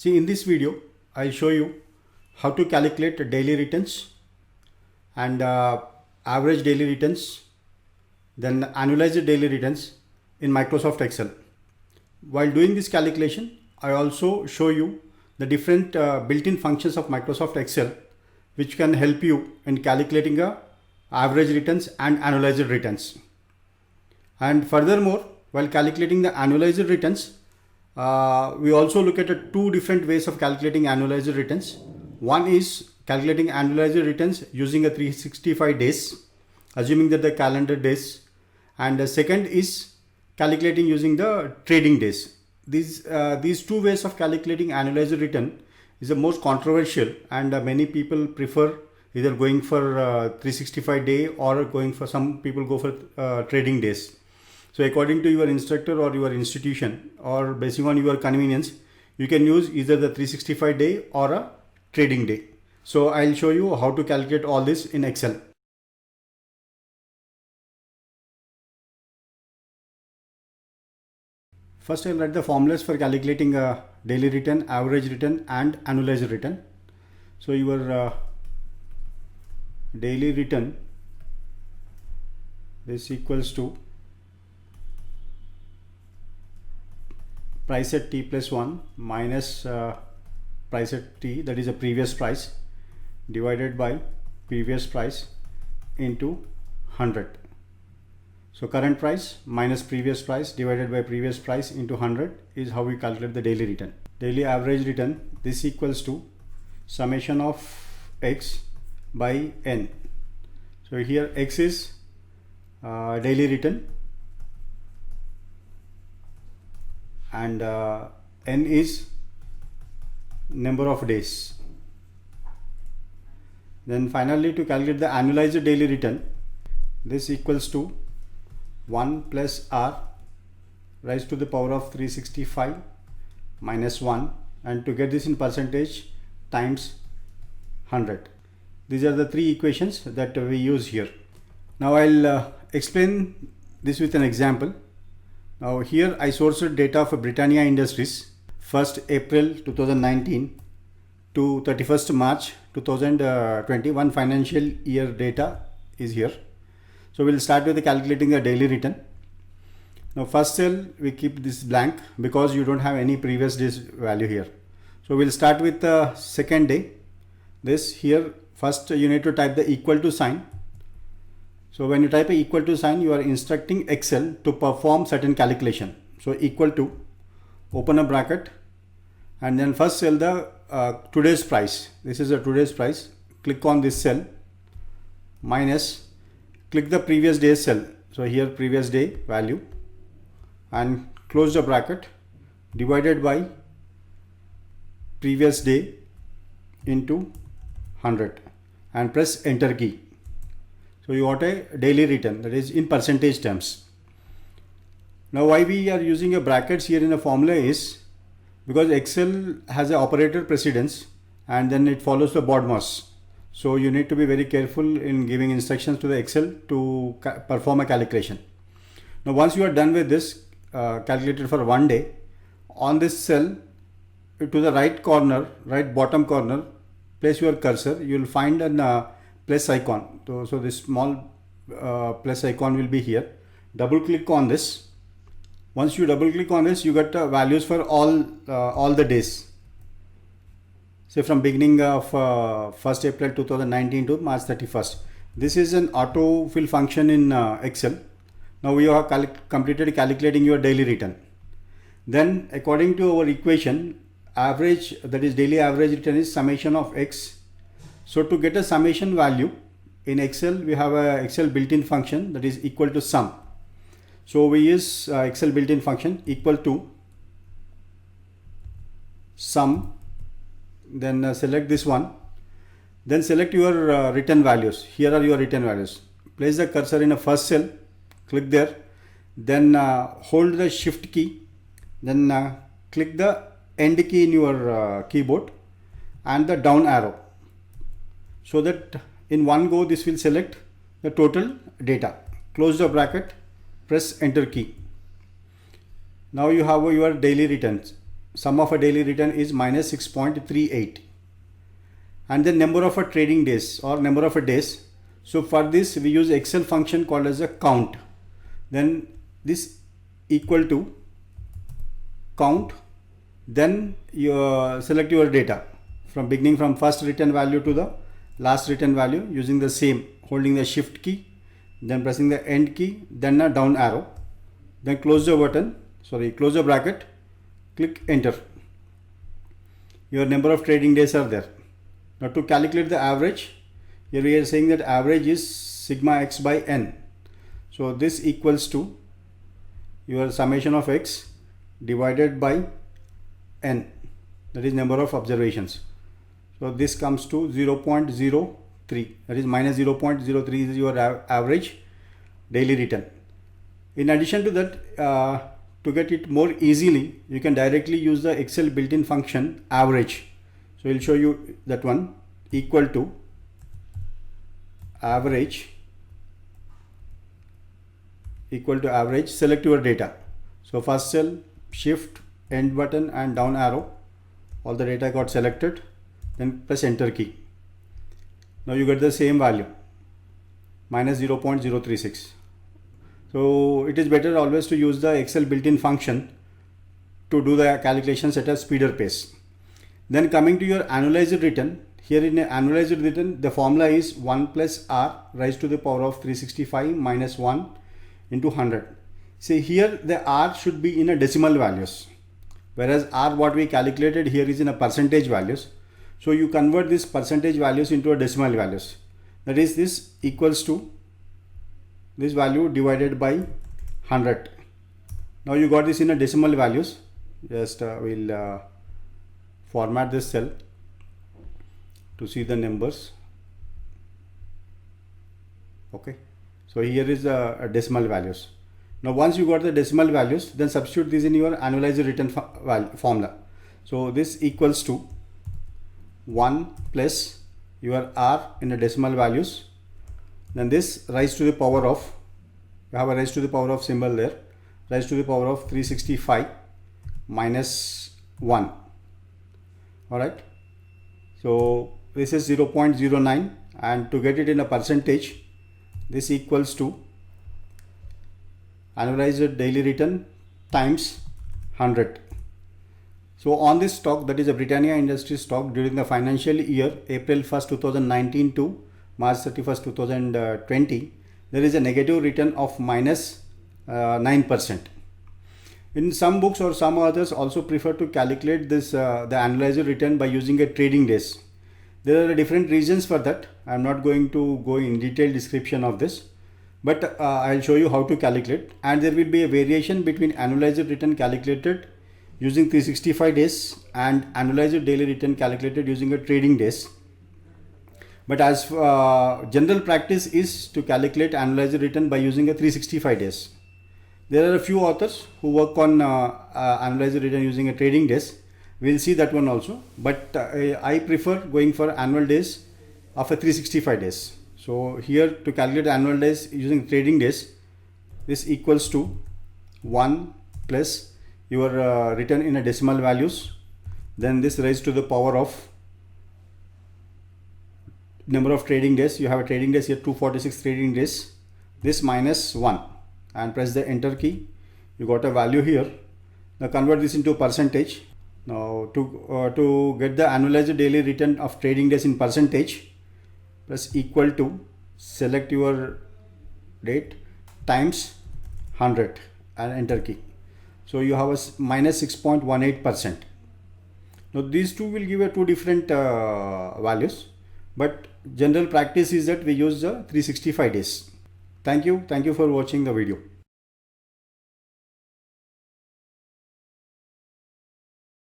See, in this video, I'll show you how to calculate daily returns and average daily returns, then annualized daily returns in Microsoft Excel. While doing this calculation, I also show you the different built-in functions of Microsoft Excel which can help you in calculating average returns and annualized returns. And furthermore, while calculating the annualized returns, we also look at two different ways of calculating annualized returns. One is calculating annualized returns using a 365 days, assuming that the calendar days, and the second is calculating using the trading days. These two ways of calculating annualized return is the most controversial, and many people prefer either going for 365 day or going for, some people go for trading days. So according to your instructor or your institution, or based on your convenience, you can use either the 365 day or a trading day. So I'll show you how to calculate all this in Excel. First, I'll write the formulas for calculating a daily return, average return and annualized return. So your daily return, this equals to price at t plus 1 minus price at t, that is a previous price, divided by previous price into 100. So current price minus previous price divided by previous price into 100 is how we calculate the daily return. Daily average return, this equals to summation of x by n. So here x is daily return and n is number of days. Then finally, to calculate the annualized daily return, this equals to 1 plus r raised to the power of 365 minus 1, and to get this in percentage, times 100. These are the three equations that we use here. Now I'll explain this with an example. Now here I sourced data for Britannia Industries 1st April 2019 to 31st March 2021 financial year data is here. So we'll start with calculating the daily return. Now first cell we keep this blank because you don't have any previous day's value here. So we'll start with the second day. This here, first you need to type the equal to sign. So when you type a equal to sign, you are instructing Excel to perform certain calculation. So equal to, open a bracket, and then first cell the today's price. This is a today's price. Click on this cell, minus, click the previous day's cell. So here previous day value, and close the bracket, divided by previous day into 100, and press enter key. So you got a daily return, that is in percentage terms. Now why we are using a brackets here in a formula is because Excel has an operator precedence and then it follows the BODMAS. So you need to be very careful in giving instructions to the Excel to perform a calculation. Now once you are done with this calculated for one day, on this cell to the right corner, right bottom corner, place your cursor. You will find an plus icon. So this small plus icon will be here. Double click on this. Once you double click on this, you get values for all the days. Say from beginning of 1st April 2019 to March 31st. This is an autofill function in Excel. Now we have completed calculating your daily return. Then according to our equation, average, that is daily average return, is summation of x. So to get a summation value in Excel, we have a Excel built-in function that is equal to sum. So we use Excel built-in function equal to sum, then select this one, then select your return values. Here are your return values. Place the cursor in a first cell, click there, then hold the shift key, then click the end key in your keyboard and the down arrow, so that in one go this will select the total data. Close the bracket, press enter key. Now you have your daily returns. sum of a daily return is minus 6.38, and the number of a trading days or number of a days. So for this we use Excel function called as a count. Then this equal to count, then you select your data from beginning from first written value to the last written value using the same, holding the shift key, then pressing the end key, then a down arrow, then close the button, close the bracket, click enter. Your number of trading days are there. Now to calculate the average, here we are saying that average is sigma x by n. So this equals to your summation of x divided by n, that is number of observations. So this comes to 0.03, that is minus 0.03 is your average daily return. In addition to that, to get it more easily, you can directly use the Excel built-in function average. So I will show you that one, equal to average, select your data. So first cell, shift, end button and down arrow, all the data got selected, then press enter key. Now you get the same value, minus 0.036. So it is better always to use the Excel built-in function to do the calculations at a speeder pace. Then coming to your annualized return, here in an annualized return, the formula is 1 plus r raised to the power of 365 minus 1 into 100. See here the r should be in a decimal values, whereas r what we calculated here is in a percentage values. So you convert this percentage values into a decimal values. That is, this equals to this value divided by 100. Now you got this in a decimal values. Just we'll format this cell to see the numbers. Okay, so here is a decimal values. Now once you got the decimal values, then substitute this in your annualized return formula. So this equals to 1 plus your r in the decimal values, then this raised to the power of, you have a raised to the power of symbol there, raised to the power of 365 minus 1. Alright, so this is 0.09, and to get it in a percentage, this equals to annualized daily return times 100. So on this stock, that is a Britannia Industries stock, during the financial year April 1st 2019 to March 31st 2020, there is a negative return of minus 9%. In some books or some others also prefer to calculate this the annualized return by using a trading days. There are different reasons for that. I am not going to go in detailed description of this, but I will show you how to calculate, and there will be a variation between annualized return calculated using 365 days and annualized daily return calculated using a trading days. But as general practice is to calculate annualized return by using a 365 days. There are a few authors who work on annualized return using a trading days. We'll see that one also, but I prefer going for annual days of a 365 days. So here to calculate annual days using trading days, this equals to 1 plus your return in a decimal values, then this raised to the power of number of trading days. You have a trading days here, 246 trading days, this minus 1, and press the enter key. You got a value here. Now convert this into percentage. Now to get the annualized daily return of trading days in percentage, press equal to, select your date times 100 and enter key. So you have a minus 6.18%. Now these two will give a two different values, but general practice is that we use the 365 days. Thank you for watching the video.